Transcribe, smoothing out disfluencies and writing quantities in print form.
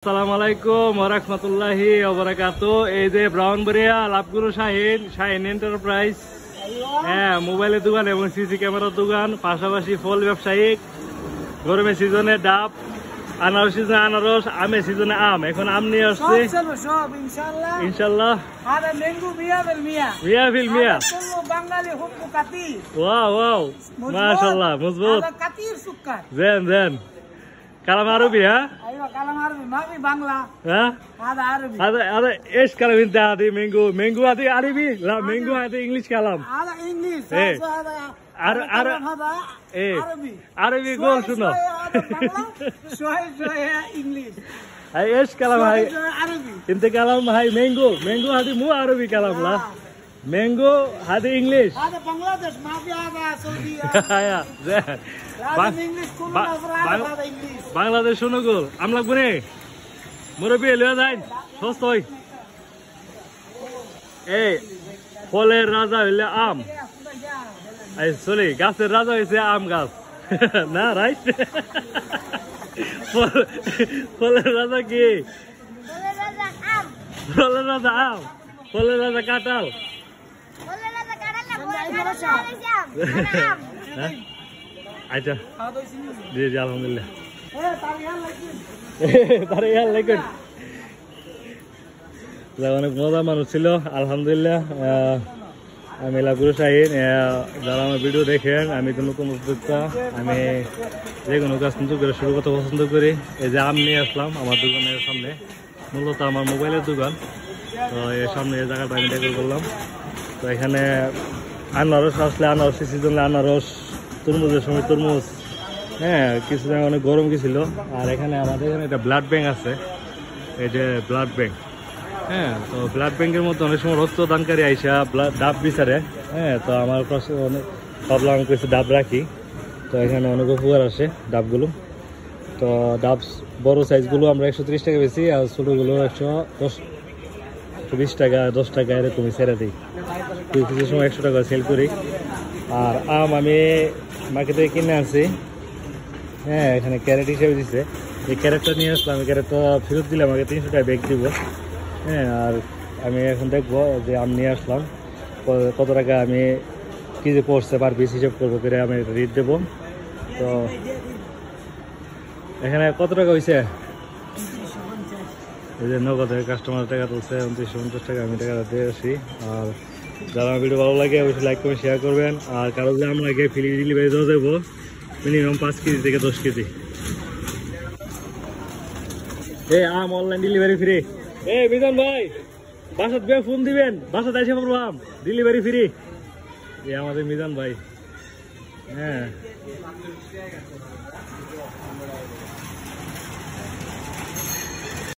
আসসালামু আলাইকুম ওয়া রাহমাতুল্লাহি ওয়া বারাকাতুহু। এই যে ব্রাউনবাড়িয়া লাভগুরু শাহিন এন্টারপ্রাইজ, হ্যাঁ, মোবাইলের দোকান এবং সিসি ক্যামেরার দোকান, পাশাপাশি ফল ব্যবসায়িক। গরমের সিজনে ডাব, আনারস সিজনে আনারস, আমের সিজনে আম। এখন আম নিয়ে আসছে ইনশাল্লাহ। মিয়া ফিল মিয়া, ওয়াও ওয়াও, মাশাআল্লাহ, মজবুত। জেন জেন কালাম আরবি, হ্যাঁ هذا ايش كلام انت؟ هذه مانجو هذه عربي؟ لا مانجو هذه انجلش كلام. هذا انجلش. هذا عربي قول شنو؟ شوية انجلش. هاي ايش كلام هاي؟ عربي. انت كلام هاي مانجو هذه مو عربي كلام. لا مانجو هذه انجلش. هذا بنغلاديش، ما في هذا سعودية. يا زين هذا انجلش كله افراد. هذا انجلش. বাংলাদেশ শোনো গোল আম লাগবো নে মুরব্বী লয়ে যাই সস্ত হই। এই ফলের রাজা হইলে আম, চলি গাছের রাজা হয়েছে আম গাছ না, রাইট? ফলের রাজা কি? ফলের রাজা আম, ফলের রাজা কাঁঠাল। আচ্ছা, জি জি, আলহামদুলিল্লাহ। অনেক মজা মানুষ ছিল, আলহামদুলিল্লাহ। আমি লাভগুরু শাহিন, যারা আমার ভিডিও দেখেন, আমি তো নতুন উদ্যোক্তা, আমি যে কোনো কাজ নতুন করে শুরু করতে পছন্দ করি। এই যে আম নিয়ে আসলাম আমার দোকানের সামনে, মূলত আমার মোবাইলের দোকান। তো এর সামনে এই জায়গাটা আমি ডেকোর করলাম। তো এখানে আনারস আসলে আনারসের সিজনে আনারস, তরমুজের সময় তরমুজ, হ্যাঁ, কিছুদিন অনেক গরম গেছিল। আর এখানে আমাদের এখানে একটা ব্লাড ব্যাংক আছে, এই যে ব্লাড ব্যাংক, হ্যাঁ। তো ব্লাড ব্যাংকের মধ্যে অনেক সময় রক্তদানকারী আইসা ডাব বিচারে, হ্যাঁ। তো আমার কাছে অনেক ভাবলাম আমি কিছু ডাব রাখি। তো এখানে অনেক উপকার আসে ডাবগুলো। তো ডাব বড় সাইজগুলো আমরা 130 টাকা বেশি, আর ছোটোগুলো 120 টাকা 10 টাকা এরকমই ছেড়ে দিই। কিছু সময় 100 টাকা সেল করি। আর আম আমি মার্কেট থেকে কিনে আনছি, হ্যাঁ, এখানে ক্যারেট হিসেবে দিচ্ছে। এই ক্যারেটটা নিয়ে আসলাম, এই ক্যারেটটা ফেরত দিলে আমাকে 300 টাকা ব্যাগ দিব, হ্যাঁ। আর আমি এখন দেখবো যে আম নিয়ে আসলাম কত টাকা আমি কি যে পড়ছে পার পিস হিসেব করবো করে আমি রেট দেবো। তো এখানে কত টাকা হয়েছে? এই যে নগদ কাস্টমার টাকা তুলছে 2950 টাকা, আমি টাকাটা দিয়ে আসি। আর যারা আমার ভিডিও ভালো লাগে অবশ্যই লাইক করে শেয়ার করবেন। আর কারো যদি আম লাগে ফ্রি ডেলিভারি দেওয়া যাবো, মিনিমাম 5 কেজি থেকে 10 কেজি। এই আম অনলাইন ডেলিভারি ফ্রি। এই মিজান ভাই, বাসাত গিয়ে ফোন দিবেন, বাসাতে এসে পারবো আম ডেলিভারি ফ্রি। এই আমাদের মিজান ভাই, হ্যাঁ।